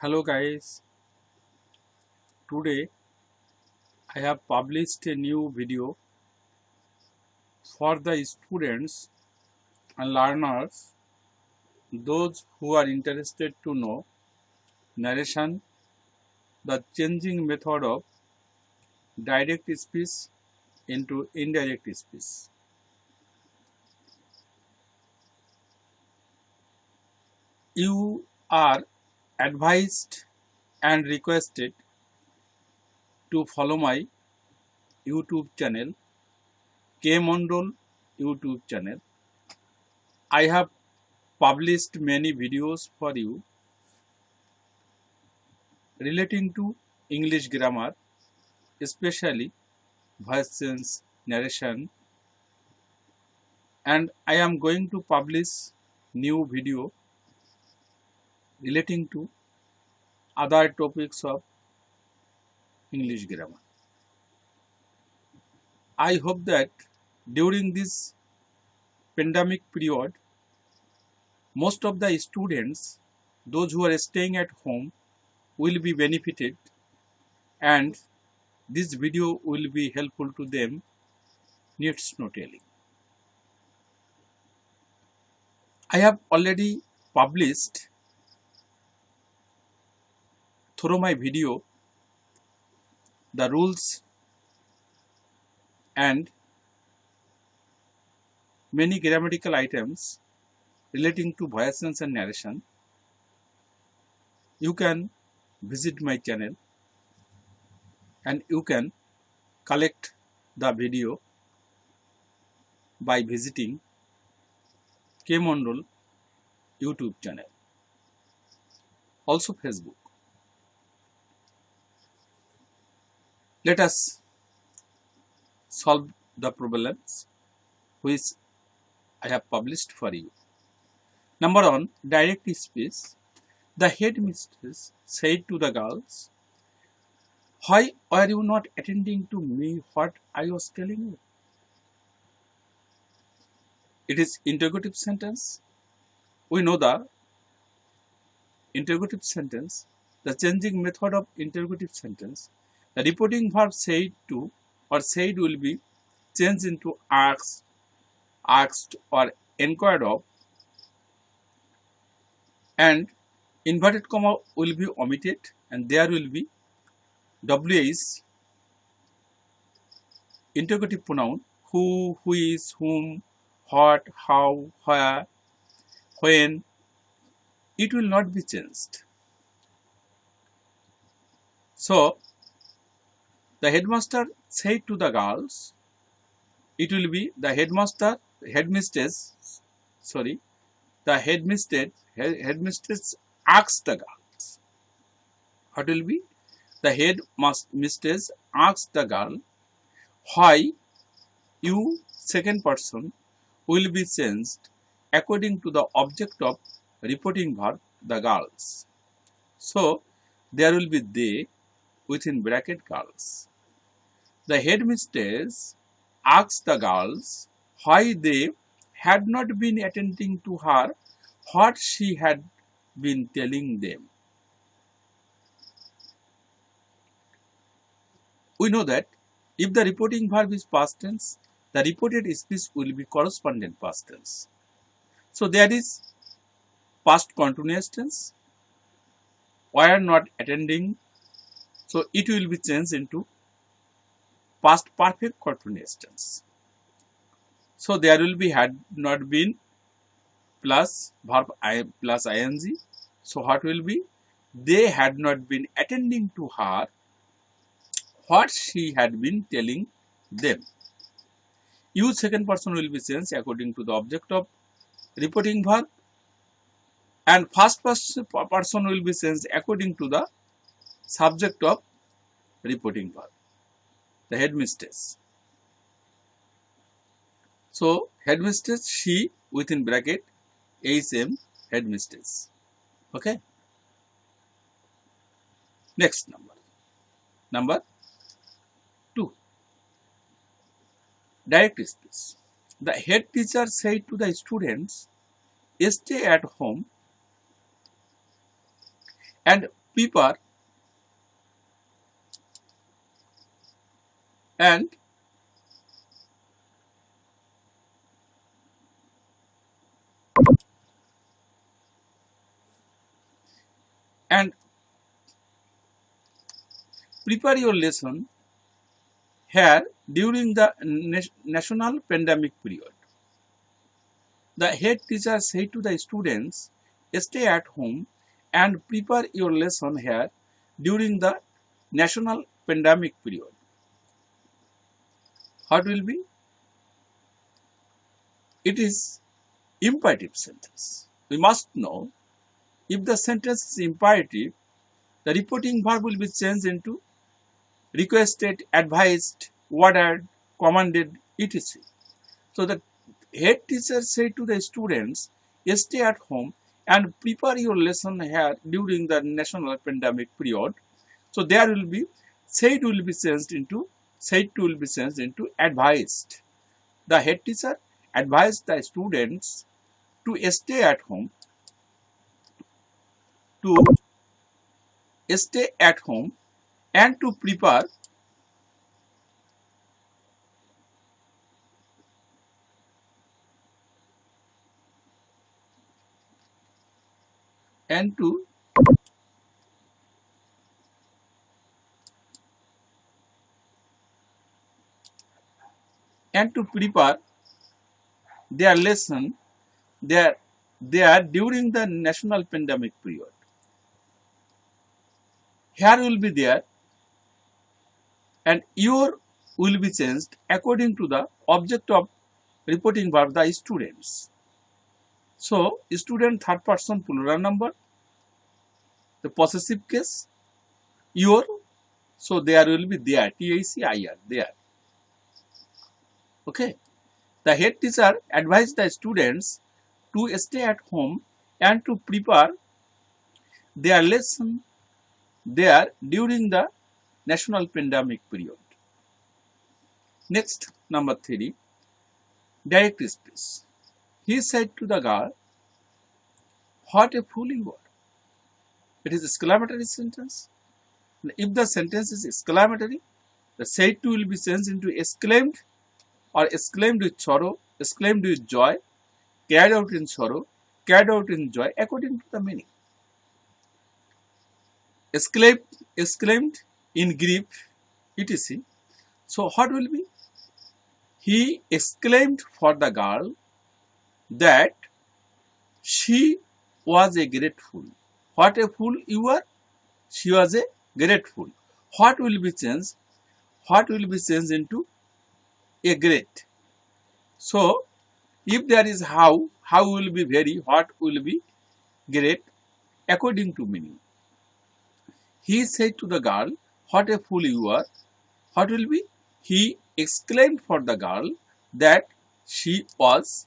Hello guys, today I have published a new video for the students and learners, those who are interested to know narration, the changing method of direct speech into indirect speech. You are advised and requested to follow my YouTube channel, K Mondol YouTube channel. I have published many videos for you relating to English grammar, especially voice change, narration, and I am going to publish new video relating to other topics of English grammar. I hope that during this pandemic period, most of the students, those who are staying at home, will be benefited, and this video will be helpful to them, needs no telling. I have already published through my video the rules and many grammatical items relating to voice change and narration. You can visit my channel and you can collect the video by visiting K Mondol YouTube channel, also Facebook. Let us solve the problems which I have published for you. Number 1, direct speech. The headmistress said to the girls, "Why are you not attending to me what I was telling you?" It is interrogative sentence. We know the interrogative sentence, the changing method of interrogative sentence. The reporting verb said to or said will be changed into asked, asked or inquired of, and inverted comma will be omitted, and there will be WH interrogative pronoun who, is, whom, what, how, where, when. It will not be changed. So the headmaster said to the girls, it will be the headmistress asked the girls. What will be? The headmistress asked the girl, why you, second person, will be changed according to the object of reporting verb, the girls. So there will be they within bracket girls. The headmistress asked the girls why they had not been attending to her what she had been telling them. We know that if the reporting verb is past tense, the reported speech will be correspondent past tense. So there is past continuous tense, were not attending, so it will be changed into past perfect continuous tense. So there will be had not been plus verb plus ing. So what will be? They had not been attending to her what she had been telling them. Use second person will be changed according to the object of reporting verb, and first person will be changed according to the subject of reporting verb, the headmistress. So headmistress, she within bracket HM, headmistress. Okay. Next number 2, direct speech. The head teacher said to the students, stay at home and prepare and and prepare your lesson here during the national pandemic period. The head teacher said to the students, stay at home and prepare your lesson here during the national pandemic period. What will be? It is imperative sentence. We must know if the sentence is imperative, the reporting verb will be changed into requested, advised, ordered, commanded, etc. So the head teacher said to the students, stay at home and prepare your lesson here during the national pandemic period. So there will be said will be changed into advised. The head teacher advised the students to stay at home and to prepare and to prepare their lesson there during the national pandemic period. Here will be there and your will be changed according to the object of reporting verb, the students. So student third person plural number, the possessive case, your, so there will be there, TACIR, there. Okay. The head teacher advised the students to stay at home and to prepare their lesson there during the national pandemic period. Next, number 3, direct speech. He said to the girl, what a fool you are. It is exclamatory sentence. If the sentence is exclamatory, the said to will be changed into exclaimed or exclaimed with sorrow, exclaimed with joy, carried out in sorrow, carried out in joy, according to the meaning. Exclaimed in grief, etc. So what will be? He exclaimed for the girl that she was a great fool. What a fool you are! She was a great fool. What will be changed? What will be changed into a great? So if there is how will be very, what will be great according to meaning. He said to the girl, what a fool you are. What will be? He exclaimed for the girl that she was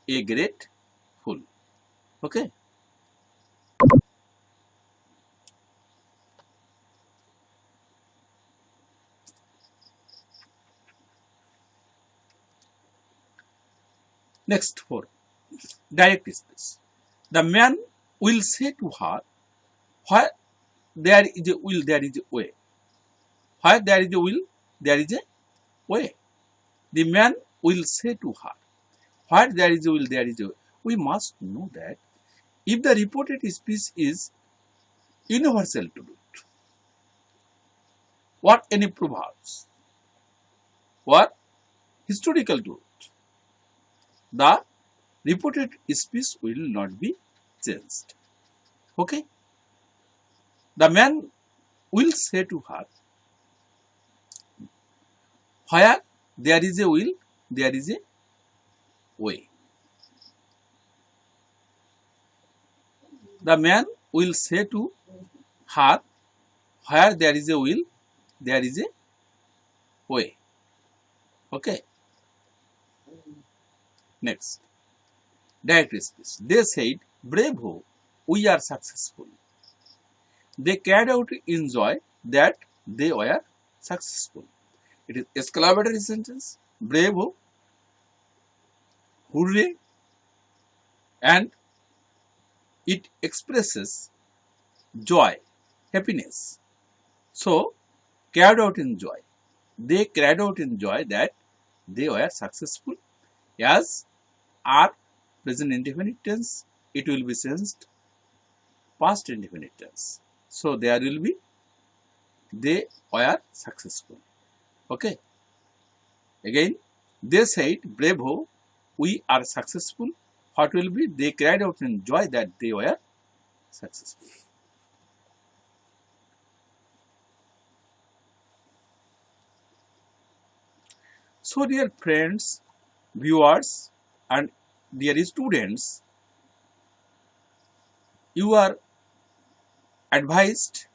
a great fool. Okay. Next 4, direct speech. The man will say to her, where there is a will, there is a way. Where there is a will, there is a way. The man will say to her, where there is a will, there is a way. We must know that if the reported speech is universal to it, or any proverbs, or historical truth, the reported speech will not be changed. Okay? The man will say to her, where there is a will, there is a way. The man will say to her, where there is a will, there is a way. Okay. Next, direct speech. They said, bravo, we are successful. They carried out in joy that they were successful. It is exclamatory sentence, bravo, hooray, and it expresses joy, happiness. So, carried out in joy. They carried out in joy that they were successful. As are present indefinite tense, it will be changed past indefinite tense. So, there will be they were successful. Okay. Again, they said, bravo, we are successful. What will be? They cried out in joy that they were successful. So, dear friends, viewers, and dear students, you are advised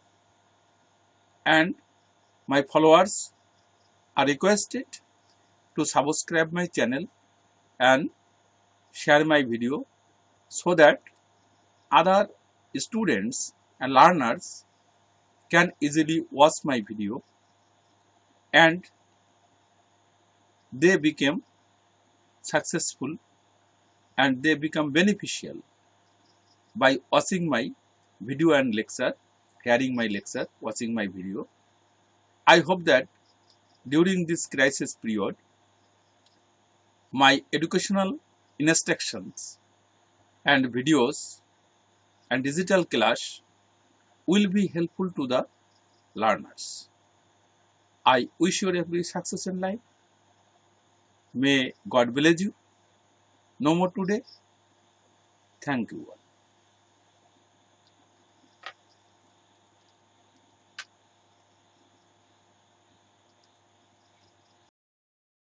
and my followers are requested to subscribe my channel and share my video so that other students and learners can easily watch my video and they become successful and they become beneficial by watching my video and lecture, hearing my lecture, watching my video. I hope that during this crisis period, my educational instructions and videos and digital class will be helpful to the learners. I wish you every success in life. May God bless you. No more today. Thank you all.